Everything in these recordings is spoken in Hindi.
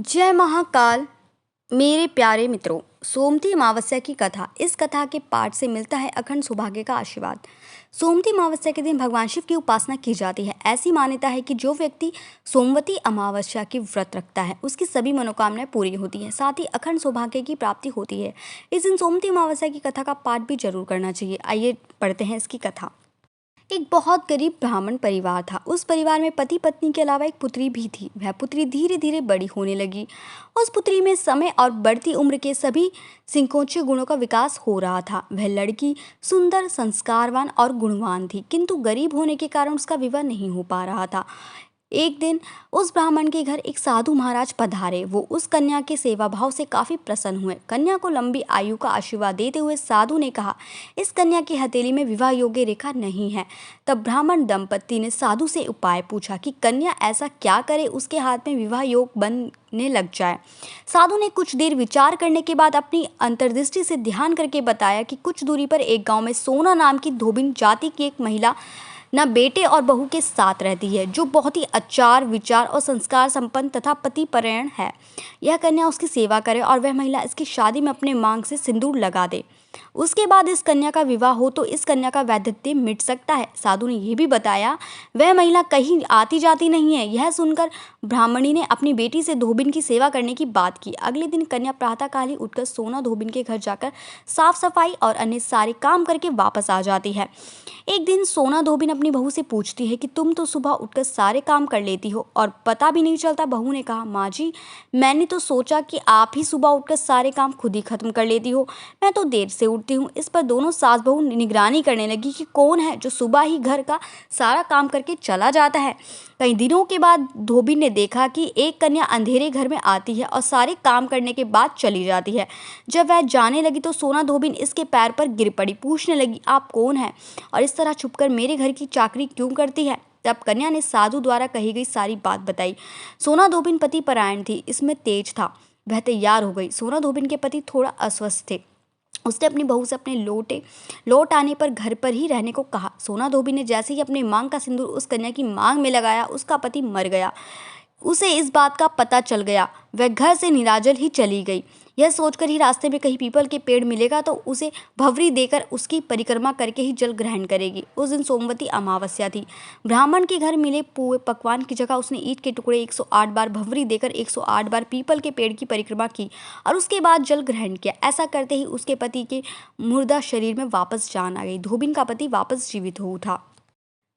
जय महाकाल। मेरे प्यारे मित्रों, सोमवती अमावस्या की कथा। इस कथा के पाठ से मिलता है अखंड सौभाग्य का आशीर्वाद। सोमवती अमावस्या के दिन भगवान शिव की उपासना की जाती है। ऐसी मान्यता है कि जो व्यक्ति सोमवती अमावस्या की व्रत रखता है उसकी सभी मनोकामनाएं पूरी होती हैं, साथ ही अखंड सौभाग्य की प्राप्ति होती है। इस दिन सोमवती अमावस्या की कथा का पाठ भी जरूर करना चाहिए। आइए पढ़ते हैं इसकी कथा। एक बहुत गरीब ब्राह्मण परिवार था। उस परिवार में पति पत्नी के अलावा एक पुत्री भी थी। वह पुत्री धीरे धीरे बड़ी होने लगी। उस पुत्री में समय और बढ़ती उम्र के सभी संकोचे गुणों का विकास हो रहा था। वह लड़की सुंदर, संस्कारवान और गुणवान थी, किंतु गरीब होने के कारण उसका विवाह नहीं हो पा रहा था। एक दिन उस ब्राह्मण के घर एक साधु महाराज पधारे। वो उस कन्या के सेवा भाव से काफी प्रसन्न हुए। कन्या को लंबी आयु का आशीर्वाद देते हुए साधु ने कहा, इस कन्या की हथेली में विवाह योग्य रेखा नहीं है। तब ब्राह्मण दंपत्ति ने साधु से उपाय पूछा कि कन्या ऐसा क्या करे उसके हाथ में विवाह योग बनने लग जाए। साधु ने कुछ देर विचार करने के बाद अपनी अंतर्दृष्टि से ध्यान करके बताया कि कुछ दूरी पर एक गांव में सोना नाम की धोबिन जाति की एक महिला न बेटे और बहू के साथ रहती है, जो बहुत ही आचार विचार और संस्कार संपन्न तथा पतिपरायण है। यह कन्या उसकी सेवा करे और वह महिला इसकी शादी में अपने मांग से सिंदूर लगा दे। उसके बाद इस कन्या का विवाह हो तो इस कन्या का वैधव्य मिट सकता है। साधु ने यह भी बताया, वह महिला कहीं आती जाती नहीं है। यह सुनकर ब्राह्मणी ने अपनी बेटी से धोबिन की सेवा करने की बात की। अगले दिन कन्या प्रातःकाल ही उठकर सोना धोबिन के घर जाकर साफ सफाई और अन्य सारे काम करके वापस आ जाती है। एक दिन सोना धोबिन अपनी बहू से पूछती है कि तुम तो सुबह उठकर सारे काम कर लेती हो और पता भी नहीं चलता। बहू ने कहा, माँ जी, मैंने तो सोचा कि आप ही सुबह उठकर सारे काम खुद ही खत्म कर लेती हो। मैं तो देर से उठती हूँ। इस पर दोनों सास बहू निगरानी करने लगी कि कौन है जो सुबह ही घर का सारा काम करके चला जाता है। कई दिनों के बाद धोबिन ने देखा कि एक कन्या अंधेरे घर में आती है और सारे काम करने के बाद चली जाती है। जब वह जाने लगी तो सोना धोबिन इसके पैर पर गिर पड़ी। पूछने लगी, आप कौन है और इस तरह छुपकर मेरे घर की चाकरी क्यों करती है? तब कन्या ने साधु द्वारा कही गई सारी बात बताई। सोना धोबिन पति परायण थी, इसमें तेज था। वह तैयार हो गई। सोना धोबिन के पति थोड़ा अस्वस्थ थे। उसने अपनी बहू से अपने लौट आने पर घर पर ही रहने को कहा। सोना धोबी ने जैसे ही अपने मांग का सिंदूर उस कन्या की मांग में लगाया, उसका पति मर गया। उसे इस बात का पता चल गया। वह घर से निराजल ही चली गई। यह सोचकर ही रास्ते में कहीं पीपल के पेड़ मिलेगा तो उसे भवरी देकर उसकी परिक्रमा करके ही जल ग्रहण करेगी। उस दिन सोमवती अमावस्या थी। ब्राह्मण के घर मिले पुए पकवान की जगह उसने ईंट के टुकड़े 108 बार भवरी देकर 108 बार पीपल के पेड़ की परिक्रमा की और उसके बाद जल ग्रहण किया। ऐसा करते ही उसके पति के मुर्दा शरीर में वापस जान आ गई। धोबिन का पति वापस जीवित हो उठा।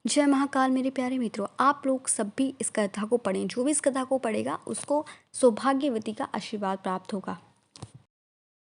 जय महाकाल। मेरे प्यारे मित्रों, आप लोग सब भी इस कथा को पढ़ें। जो भी इस कथा को पढ़ेगा उसको सौभाग्यवती का आशीर्वाद प्राप्त होगा।